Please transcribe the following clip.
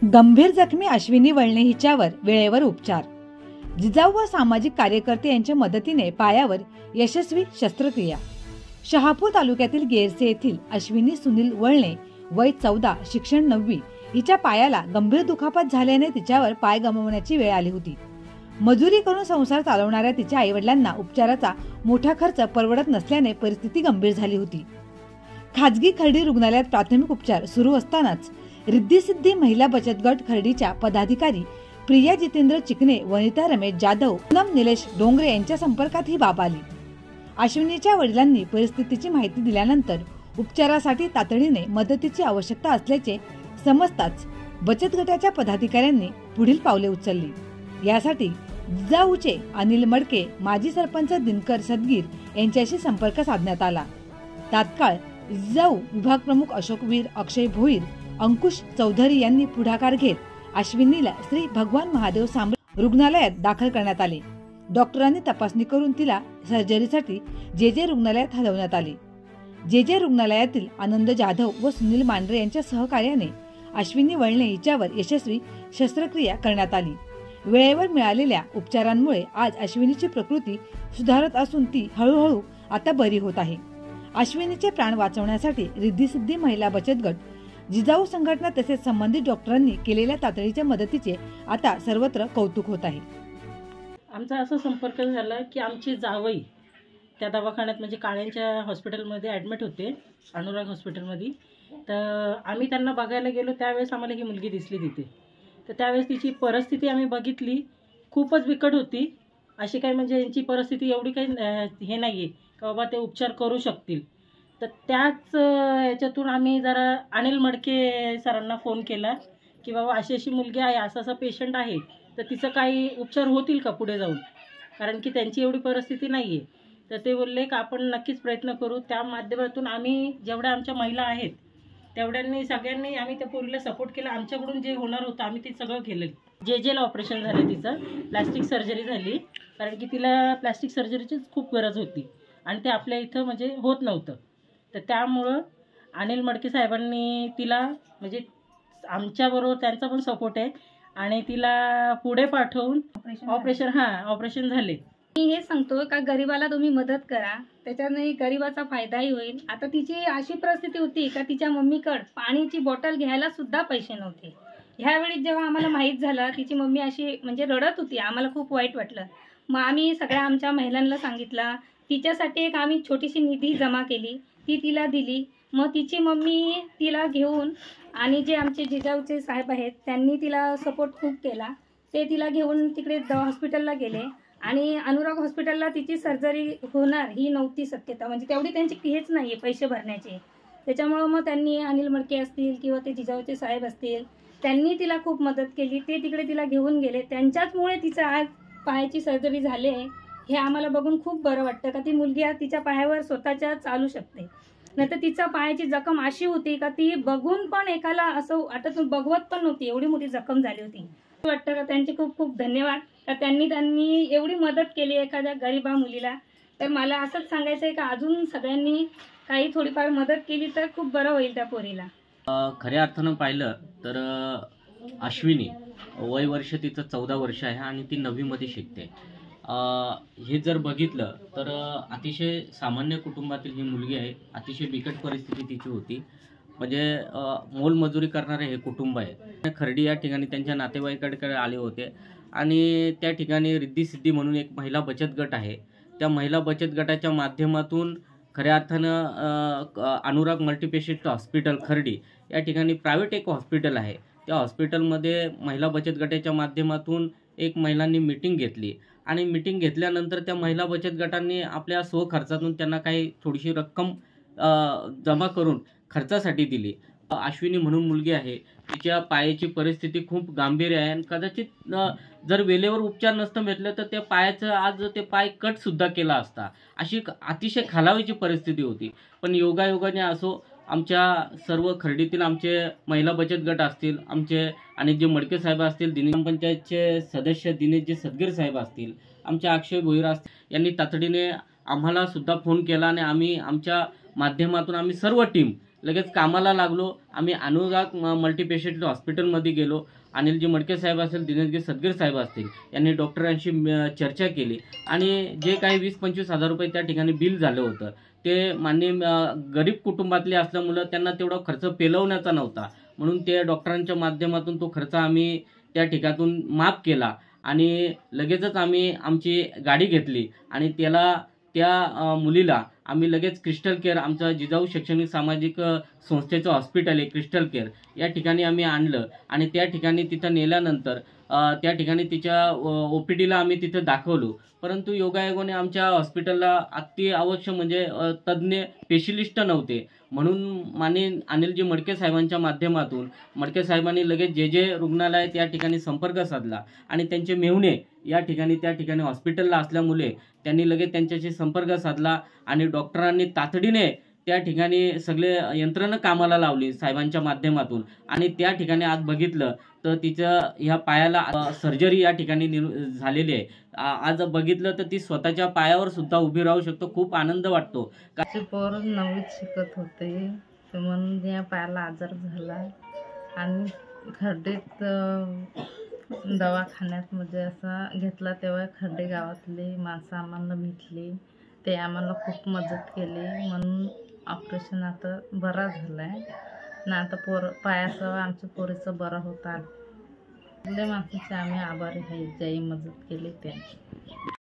गंभीर जखमी अश्विनी वळणे हिच्यावर वेळेवर उपचार। जिजाऊ व सामाजिक कार्यकर्ते यांच्या मदतीने पायावर यशस्वी शस्त्रक्रिया। शहापूर तालुक्यातील गेरसे येथील अश्विनी सुनील वळणे वय 14 शिक्षण 9वी हिच्या पायाला गंभीर दुखापत झाल्याने तिच्यावर पाय गमावण्याची वेळ आली होती। मजुरी करून संसार चालवणाऱ्या तिच्या आईवडिलांना उपचाराचा मोठा खर्च परवडत नसल्याने परिस्थिती गंभीर झाली होती। खाजगी खर्डी रुग्णालयात प्राथमिक उपचार सुरू असतानाच रिद्धी सिद्धी महिला बचत गट खर्डीच्या पदाधिकारी प्रिया जितेंद्र चिकणे, वनिता रमेश जाधव, पूनम निलेश डोंगरे यांच्या संपर्कात ही बाब आली। अश्विनीच्या वडिलांनी परिस्थितीची माहिती दिल्यानंतर उपचारासाठी तातडीने मदतीची आवश्यकता असल्याचे समजताच बचत गटाच्या पदाधिकाऱ्यांनी पुढील पावले उचलली। यासाठी जिजाऊचे अनिल मडके, माजी सरपंच दिनकर सदगीर यांच्याशी संपर्क साधण्यात आला। तात्काळ जिजाऊ विभाग प्रमुख अशोकवीर, अक्षय भोईर, अंकुश चौधरी यांनी पुढाकार घेत अश्विनीला श्री भगवान महादेव सांबळे रुग्णालयात दाखल करण्यात आले। डॉक्टरांनी तपासणी करून तिला सर्जरीसाठी जे रुग्णालयात हलवण्यात आले। जे रुग्णालयातील आनंद जाधव व सुनील मांढरे यांच्या सहकार्याने अश्विनी वळणे हिच्यावर यशस्वी शस्त्रक्रिया करण्यात आली। वेळेवर मिळालेल्या उपचारांमुळे आज अश्विनीची प्रकृती सुधारत असून ती हळूहळू आता बरी होत आहे। अश्विनीचे प्राण वाचवण्यासाठी रिद्धी सिद्धी महिला बचत गट, जिजाऊ संघटना तसेच संबंधित डॉक्टरांनी केलेल्या तातडीच्या मदतीचे आता सर्वत्र कौतुक होत आहे। आमचा असा संपर्क झाला की आमची जावई त्या दवाखान्यात म्हणजे काळ्यांच्या हॉस्पिटलमध्ये ॲडमिट होते, अनुराग हॉस्पिटलमध्ये। तर आम्ही त्यांना बघायला गेलो त्यावेळेस आम्हाला ही मुलगी दिसली तिथे। तर त्यावेळेस तिची परिस्थिती आम्ही बघितली, खूपच बिकट होती। अशी काही म्हणजे यांची परिस्थिती एवढी काही हे नाही आहे की बाबा ते उपचार करू शकतील। तर त्याच याच्यातून आम्ही जरा अनिल मडके सरांना फोन केला की बाबा अशी अशी मुलगी आहे, असा पेशंट आहे, तर तिचं काही उपचार होतील का पुढे जाऊन, कारण की त्यांची एवढी परिस्थिती नाही आहे। तर ते बोलले की आपण नक्कीच प्रयत्न करू। त्या माध्यमातून आम्ही जेवढ्या आमच्या महिला आहेत तेवढ्यांनी सगळ्यांनी आम्ही त्या पोरीला सपोर्ट केला। आमच्याकडून जे होणार होतं आम्ही ते सगळं केलं। जेला ऑपरेशन झालं, तिचं प्लॅस्टिक सर्जरी झाली, कारण की तिला प्लॅस्टिक सर्जरीचीच खूप गरज होती आणि ते आपल्या इथं म्हणजे होत नव्हतं। तर त्यामुळं अनिल मडके साहेबांनी तिला म्हणजे आमच्याबरोबर त्यांचा पण सपोर्ट आहे आणि तिला पुढे पाठवून ऑपरेशन झाले। मी हे सांगतो का गरिबाला तुम्ही मदत करा, त्याच्याने गरिबाचा फायदाही होईल। आता तिची अशी परिस्थिती होती का तिच्या मम्मीकडे पाण्याची बॉटल घ्यायला सुद्धा पैसे नव्हते। ह्यावेळी जेव्हा आम्हाला माहीत झालं तिची मम्मी अशी म्हणजे रडत होती, आम्हाला खूप वाईट वाटलं। मग आम्ही सगळ्या आमच्या महिलांना सांगितलं, तिच्यासाठी एक आम्ही छोटीशी निधी जमा केली, ती तिला दिली। मग तिची मम्मी तिला घेऊन आणि जे आमचे जिजाऊचे साहेब आहेत त्यांनी तिला सपोर्ट खूप केला। ते तिला घेऊन तिकडे हॉस्पिटलला गेले आणि अनुराग हॉस्पिटलला तिची सर्जरी होणार ही नव्हती शक्यता, म्हणजे तेवढी त्यांची हेच नाही आहे पैसे भरण्याचे। त्याच्यामुळं मग त्यांनी अनिल मडके असतील किंवा ते जिजाऊचे साहेब असतील त्यांनी तिला खूप मदत केली। ते तिकडे तिला घेऊन गेले, त्यांच्याचमुळे तिचं आज पायाची सर्जरी झाली आहे। हे आम्हाला बघून खूप बरं वाटतं का ती मुलगी आज तिच्या पायावर स्वतःच्या चालू शकते। नाहीतर तिचा पायाची जखम अशी होती का ती बघून पण एकाला असं वाटत बघवत पण नव्हती, एवढी मोठी जखम झाली होती। वाटतं का त्यांचे खूप खूप धन्यवाद का त्यांनी एवढी मदत केली एखाद्या गरीबा मुलीला। तर मला असंच सांगायचं आहे का अजून सगळ्यांनी काही थोडीफार मदत केली तर खूप बरं होईल त्या पोरीला। खऱ्या अर्थानं पाहिलं तर अश्विनी वय वर्ष तिचं 14 वर्ष आहे आणि ती 9वी मध्ये शिकते। हे जर बघितलं तर अतिशय सामान्य कुटुंबातील ही मुलगी आहे। अतिशय बिकट परिस्थिती तिची होती, म्हणजे मोलमजुरी करणारे हे कुटुंब आहे। खर्डी या ठिकाणी त्यांच्या नातेवाईकांकडे आले होते आणि त्या ठिकाणी रिद्धी सिद्धी म्हणून एक महिला बचत गट आहे। त्या महिला बचत गटाच्या माध्यमातून खऱ्या अर्थानं अनुराग मल्टीपेशंट हॉस्पिटल खर्डी या ठिकाणी प्रायव्हेट एक हॉस्पिटल आहे। त्या हॉस्पिटलमध्ये महिला बचत गटाच्या माध्यमातून एक महिलांनी मीटिंग घेतली आणि मीटिंग घेतल्यानंतर त्या महिला बचत गटांनी आपल्या स्वखर्चातून त्यांना काही थोडीशी रक्कम जमा करून खर्चासाठी दिली। अश्विनी म्हणून मुलगी आहे, तिच्या पायाची परिस्थिती खूप गंभीर आहे आणि कदाचित जर वेळेवर उपचार नसतं भेटलं तर त्या पायाचं आज ते पाय कट सुद्धा केला असता, अशी अतिशय खालावीची परिस्थिती होती। पण योगायोगाने असो आमच्या सर्व खर्डीतील आमचे महिला बचत गट असतील, आमचे आणि जे मडके साहेब असतील, दिनेश पंचायतचे सदस्य दिनेशजी सदगीर साहेब असतील, आमचे अक्षय भोईर असतील, यांनी तातडीने आम्हाला सुद्धा फोन केला आणि आम्ही आमच्या माध्यमातून आम्ही सर्व टीम लगेच कामाला लागलो. आम्ही अनुराग मल्टीपेशंट हॉस्पिटलमध्ये गेलो. अनिलजी मडके साहेब असेल, दिनेशजी सदगीर साहेब असतील, यांनी डॉक्टरांशी चर्चा केली आणि जे काही 20-25 हजार रुपये त्या ठिकाणी बिल झालं होतं ते गरीब कुटुंबातले असल्यामुळं त्यांना तेवढा खर्च पेलवण्याचा नव्हता, म्हणून ते डॉक्टरांच्या माध्यमातून तो खर्च आम्ही त्या ठिकाणातून माफ केला आणि लगेचच आम्ही आमची गाडी घेतली आणि त्या मुलीला आम्ही लगेच क्रिस्टल केअर, आमचं जिजाऊ शैक्षणिक सामाजिक संस्थेचं हॉस्पिटल आहे क्रिस्टल केअर, या ठिकाणी आम्ही आणलं आणि त्या ठिकाणी तिथं नेल्यानंतर त्या ठिकाणी तिच्या OPDला आम्ही तिथं दाखवलो. परंतु योगायोगाने आमच्या हॉस्पिटलला अति आवश्यक म्हणजे तज्ज्ञ स्पेशलिस्ट नव्हते, म्हणून माननीय अनिलजी मडके साहेबांच्या माध्यमातून मडके साहेबांनी लगेच जे रुग्णालय त्या ठिकाणी संपर्क साधला आणि त्यांचे मेहुणे त्या ठिकाणी हॉस्पिटलला असल्यामुळे त्यांनी लगेच त्यांच्याशी संपर्क साधला आणि डॉक्टरांनी तातडीने त्या ठिकाणी सगळे यंत्रणा कामाला लावली साहेबांच्या माध्यमातून आणि त्या ठिकाणी आज बघितलं तर तिच्या ह्या पायाला सर्जरी या ठिकाणी झालेली आहे. आज बघितलं तर ती स्वतःच्या पायावर सुद्धा उभी राहू शकतो. खूप आनंद वाटतो. पोर 9वीत शिकत होते तर म्हणून या पायाला आजार झाला आणि खर्डीत दवाखान्यात म्हणजे असा घेतला तेव्हा खर्डे गावातले माणसं आम्हाला भेटली, ते आम्हाला खूप मदत केली म्हणून ऑपरेशन आता बरा झाला आहे ना. आता पायासह आमच्या पोरीचं बरं होतं. आपल्या माणसाचे आम्ही आभारी आहे, ज्याही मदत केली त्यांची.